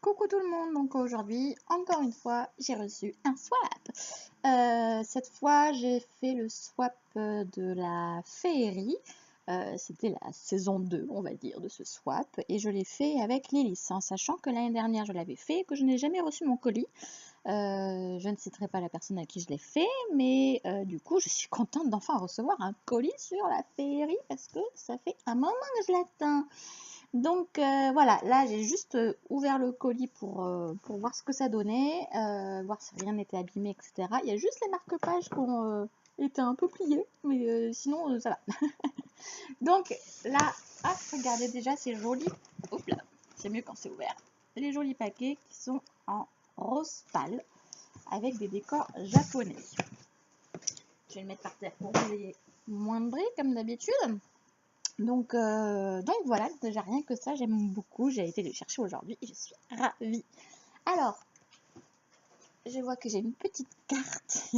Coucou tout le monde, donc aujourd'hui, encore une fois, j'ai reçu un swap. Cette fois, j'ai fait le swap de la féerie. C'était la saison 2, on va dire, de ce swap. Et je l'ai fait avec Lilith, en sachant que l'année dernière, je l'avais fait et que je n'ai jamais reçu mon colis. Je ne citerai pas la personne à qui je l'ai fait, mais du coup, je suis contente d'enfin recevoir un colis sur la féerie parce que ça fait un moment que je l'attends. Donc voilà, là j'ai juste ouvert le colis pour voir ce que ça donnait, voir si rien n'était abîmé, etc. Il y a juste les marque-pages qui ont été un peu pliés, mais sinon ça va. Donc là, ah, regardez déjà, c'est joli. Oups là, c'est mieux quand c'est ouvert. Les jolis paquets qui sont en rose pâle avec des décors japonais. Je vais le mettre par terre pour que vous ayez moins de bruit comme d'habitude. Donc voilà, déjà rien que ça, j'aime beaucoup. J'ai été le chercher aujourd'hui et je suis ravie. Alors, je vois que j'ai une petite carte.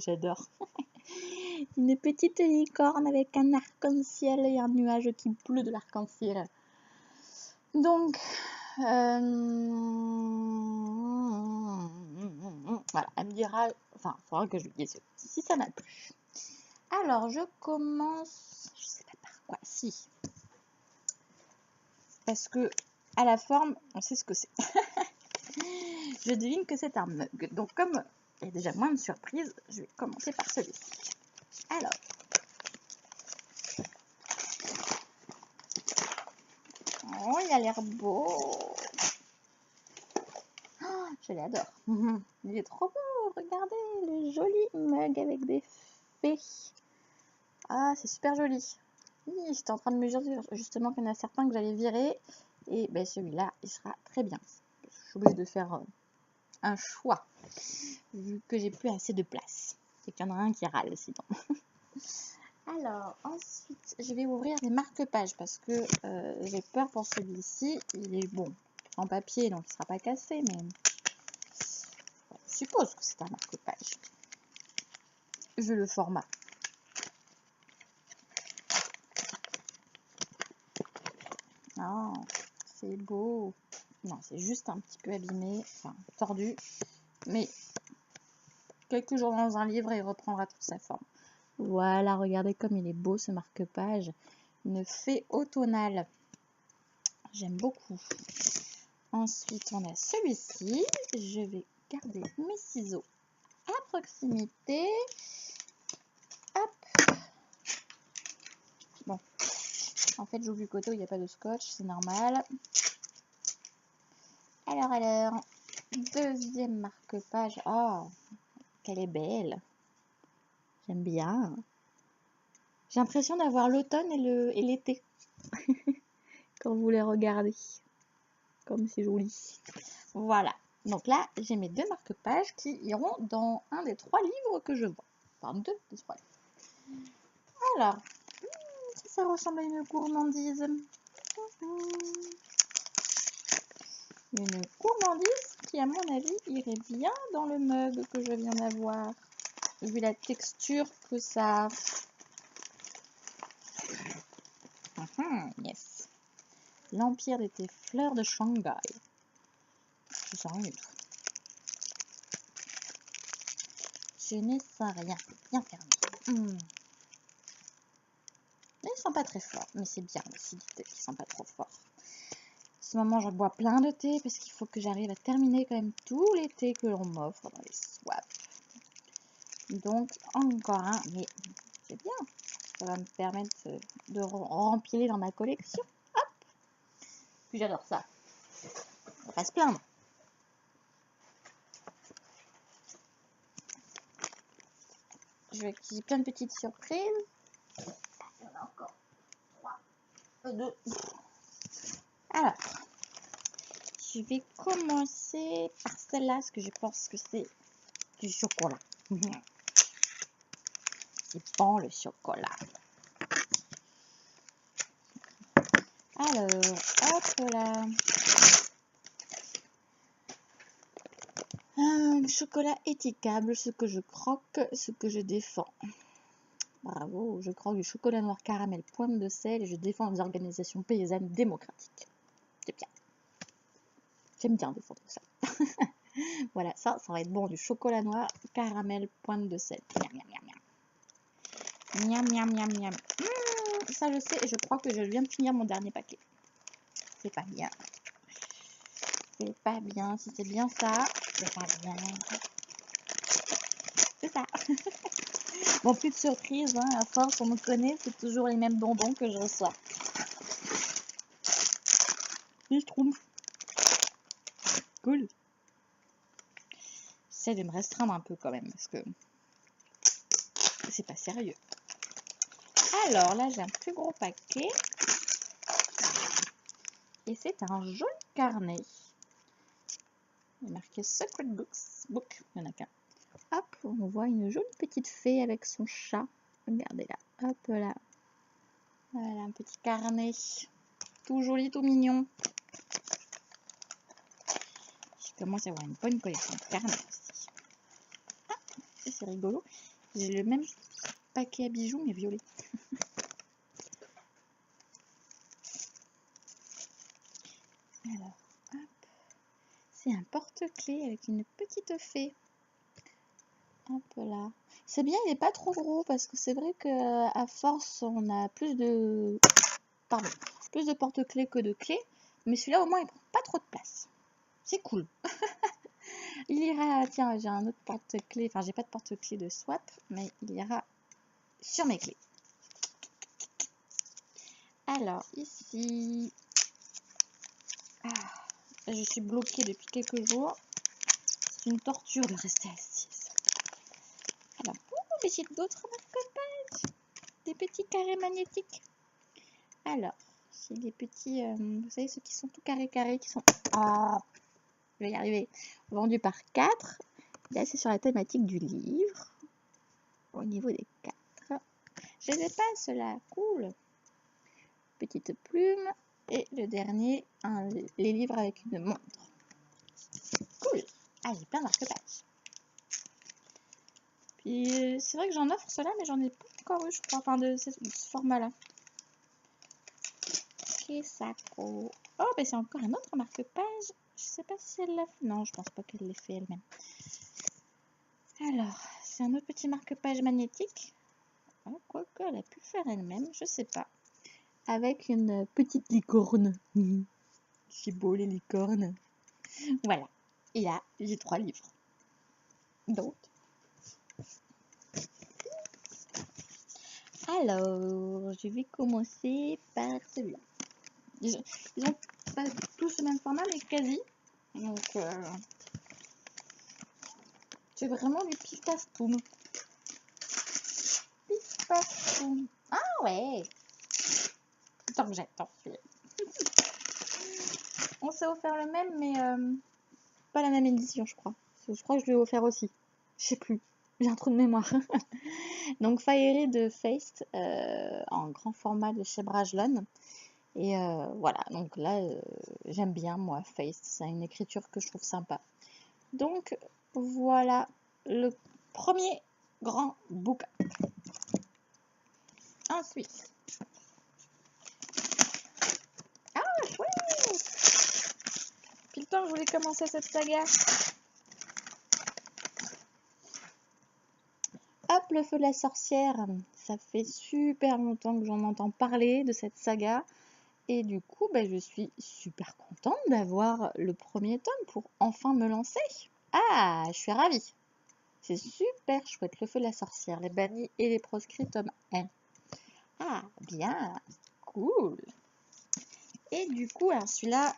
J'adore. Une petite licorne avec un arc-en-ciel et un nuage qui pleut de l'arc-en-ciel. Donc, voilà, elle me dira, enfin, il faudra que je lui dise si ça m'a plu. Alors, je commence, je sais pas par quoi, si. Parce que à la forme, on sait ce que c'est. Je devine que c'est un mug. Donc comme il y a déjà moins de surprises, je vais commencer par celui-ci. Alors, oh, il a l'air beau. Oh, je l'adore. Il est trop beau. Regardez le joli mug avec des fées. Ah, c'est super joli. J'étais en train de me dire justement qu'il y en a certains que j'allais virer. Et ben, celui-là, il sera très bien. Je suis obligée de faire un choix, vu que j'ai plus assez de place. C'est qu'il y en a un qui râle sinon. Alors, ensuite, je vais ouvrir les marque-pages parce que j'ai peur pour celui-ci. Il est bon en papier, donc il ne sera pas cassé, mais je suppose que c'est un marque-page. Vu le format. Oh, c'est beau. Non, c'est juste un petit peu abîmé, enfin tordu, mais quelques jours dans un livre et il reprendra toute sa forme. Voilà, regardez comme il est beau ce marque-page. Une fée automnale. J'aime beaucoup. Ensuite, on a celui-ci. Je vais garder mes ciseaux à proximité. Hop. Bon. En fait, j'ouvre du côté où il n'y a pas de scotch. C'est normal. Alors. Deuxième marque-page. Oh, qu'elle est belle. J'aime bien. J'ai l'impression d'avoir l'automne et l'été. Quand vous les regardez. Comme c'est joli. Voilà. Donc là, j'ai mes deux marque-pages qui iront dans un des 3 livres que je vois. Enfin, 2 des 3 livres. Alors, ça ressemble à une gourmandise. Une gourmandise qui, à mon avis, irait bien dans le mug que je viens d'avoir. Vu la texture que ça a. Yes. L'Empire des fleurs de Shanghai. Je sens rien du tout. Je ne sens rien. Bien fermé. Ils sont pas très forts, mais c'est bien l'acidité qui sont pas trop forts. En ce moment, je bois plein de thé parce qu'il faut que j'arrive à terminer quand même tous les thés que l'on m'offre dans les swaps. Donc, encore un, mais c'est bien. Ça va me permettre de rempiler dans ma collection. Hop! Puis j'adore ça. On va pas se plaindre. J'ai plein de petites surprises. Il y en a encore 3, 2. Alors, je vais commencer par celle-là, parce que je pense que c'est du chocolat. C'est bon le chocolat. Alors, hop là. Chocolat étiquable, ce que je croque, ce que je défends. Bravo, je croque du chocolat noir caramel pointe de sel et je défends les organisations paysannes démocratiques. C'est bien. J'aime bien défendre ça. Voilà, ça va être bon. Du chocolat noir, caramel, pointe de sel. Miam, miam, miam, miam. Miam, miam, miam, miam. Ça, je sais, et je crois que je viens de finir mon dernier paquet. C'est pas bien. C'est pas bien. Si c'est bien ça, c'est pas bien. C'est ça. Bon, plus de surprise, hein. À force, on me connaît, c'est toujours les mêmes bonbons que je reçois. Et je trouve cool. J'essaie de me restreindre un peu quand même, parce que c'est pas sérieux. Alors là, j'ai un plus gros paquet. Et c'est un joli carnet. Il est marqué Secret Book. Il n'y en a qu'un. Hop, on voit une jolie petite fée avec son chat. Regardez là. Hop là. Voilà, un petit carnet. Tout joli, tout mignon. Je commence à avoir une bonne collection de carnets aussi. Ah, c'est rigolo. J'ai le même paquet à bijoux, mais violet. Alors, hop. C'est un porte-clés avec une petite fée. Hop là. C'est bien, il n'est pas trop gros parce que c'est vrai qu'à force, on a plus de porte-clés que de clés. Mais celui-là, au moins, il prend pas trop de place. C'est cool. Il ira, tiens, j'ai un autre porte-clés. Enfin, j'ai pas de porte-clés de swap, mais il ira sur mes clés. Alors, ici, je suis bloquée depuis quelques jours. C'est une torture de rester assise. Alors, mais j'ai d'autres marque-pages. Des petits carrés magnétiques. Alors, c'est des petits, vous savez, ceux qui sont tout carrés, qui sont... Oh, je vais y arriver. Vendus par 4. Là, c'est sur la thématique du livre. Au niveau des 4. Je les ai pas, ceux-là. Cool. Petite plume. Et le dernier, les livres avec une montre. Cool. Ah, j'ai plein de marque-pages. Puis, c'est vrai que j'en offre ceux-là, mais j'en ai pas encore eu, je crois. Enfin, de ce format-là. Kesako. Oh, ben c'est encore un autre marque-page. Je sais pas si elle l'a fait. Non, je pense pas qu'elle l'ait fait elle-même. Alors, c'est un autre petit marque-page magnétique. Oh, quoique, elle a pu faire elle-même, je sais pas. Avec une petite licorne. C'est beau les licornes. Voilà. Et là, j'ai 3 livres. Donc. Alors, je vais commencer par celui-là. Ils ont pas tous le même format, mais quasi. Donc, c'est vraiment du Pistastoum. Pistastoum. Ah ouais. Tant que j'attends. On s'est offert le même, mais pas la même édition, je crois. Je crois que je lui ai offert aussi. Je sais plus. J'ai un trou de mémoire. Donc, Fairy de Feist en grand format de chez Brajlon. Et voilà, donc là, j'aime bien, moi, Feist. C'est une écriture que je trouve sympa. Donc, voilà le premier grand bouquin. Ensuite. Ah, chouette! Depuis le temps que je voulais commencer cette saga. Hop, le feu de la sorcière. Ça fait super longtemps que j'en entends parler de cette saga. Et du coup, je suis super contente d'avoir le premier tome pour enfin me lancer. Ah, je suis ravie. C'est super chouette. Le feu de la sorcière, les bannis et les proscrits, tome 1. Ah, bien. Cool. Et du coup, alors celui-là,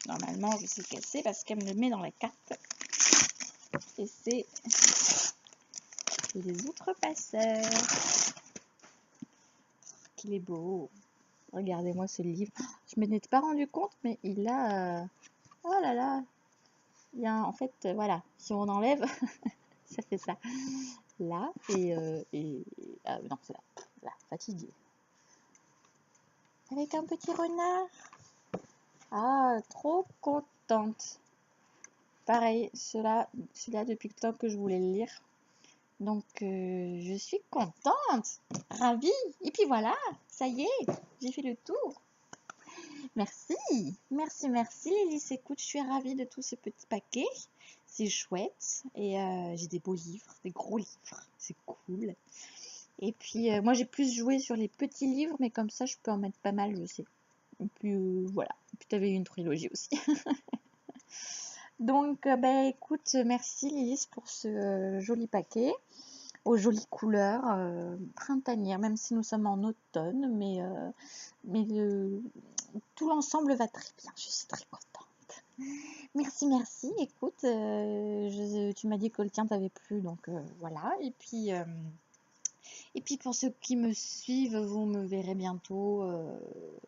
normalement, je sais le c'est parce qu'elle me le met dans la carte. Et c'est Les Outrepasseurs. Qu'il est beau. Regardez-moi ce livre. Je ne m'étais pas rendu compte, mais il a... Oh là là. Il y a en fait, voilà, si on enlève, ça fait ça. Là, non, c'est là, fatigué. Avec un petit renard. Ah, trop contente. Pareil, celui-là, depuis le temps que je voulais le lire. Donc, je suis contente, ravie. Et puis voilà, ça y est, j'ai fait le tour. Merci, merci Lily, écoute, je suis ravie de tous ces petits paquets, c'est chouette, et j'ai des beaux livres, des gros livres, c'est cool. Et puis moi j'ai plus joué sur les petits livres, mais comme ça je peux en mettre pas mal, je sais. Et puis voilà, et puis t'avais eu une trilogie aussi. Donc bah écoute, merci Lily pour ce joli paquet, aux jolies couleurs printanières, même si nous sommes en automne, mais tout l'ensemble va très bien, je suis très contente. Merci. Écoute, tu m'as dit que le tien t'avait plu, donc voilà. Et puis pour ceux qui me suivent, vous me verrez bientôt,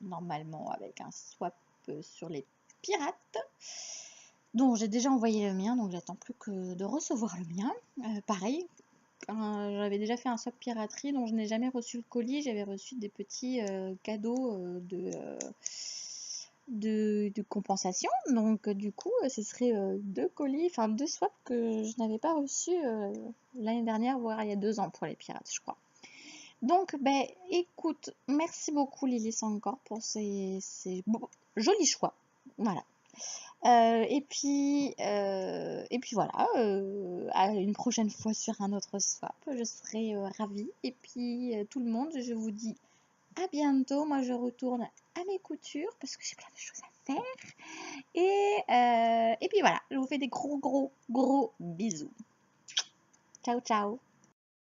normalement avec un swap sur les pirates, dont j'ai déjà envoyé le mien, donc j'attends plus que de recevoir le mien. Pareil, j'avais déjà fait un swap piraterie dont je n'ai jamais reçu le colis, j'avais reçu des petits cadeaux de compensation. Donc du coup, ce serait deux colis, enfin deux swaps que je n'avais pas reçus l'année dernière, voire il y a 2 ans pour les pirates, je crois. Donc, ben, écoute, merci beaucoup Lilith encore pour ces jolis choix. Voilà. Et puis voilà, à une prochaine fois sur un autre swap, je serai ravie. Et puis tout le monde, je vous dis à bientôt. Moi, je retourne à mes coutures parce que j'ai plein de choses à faire. Et puis voilà, je vous fais des gros bisous. Ciao, ciao.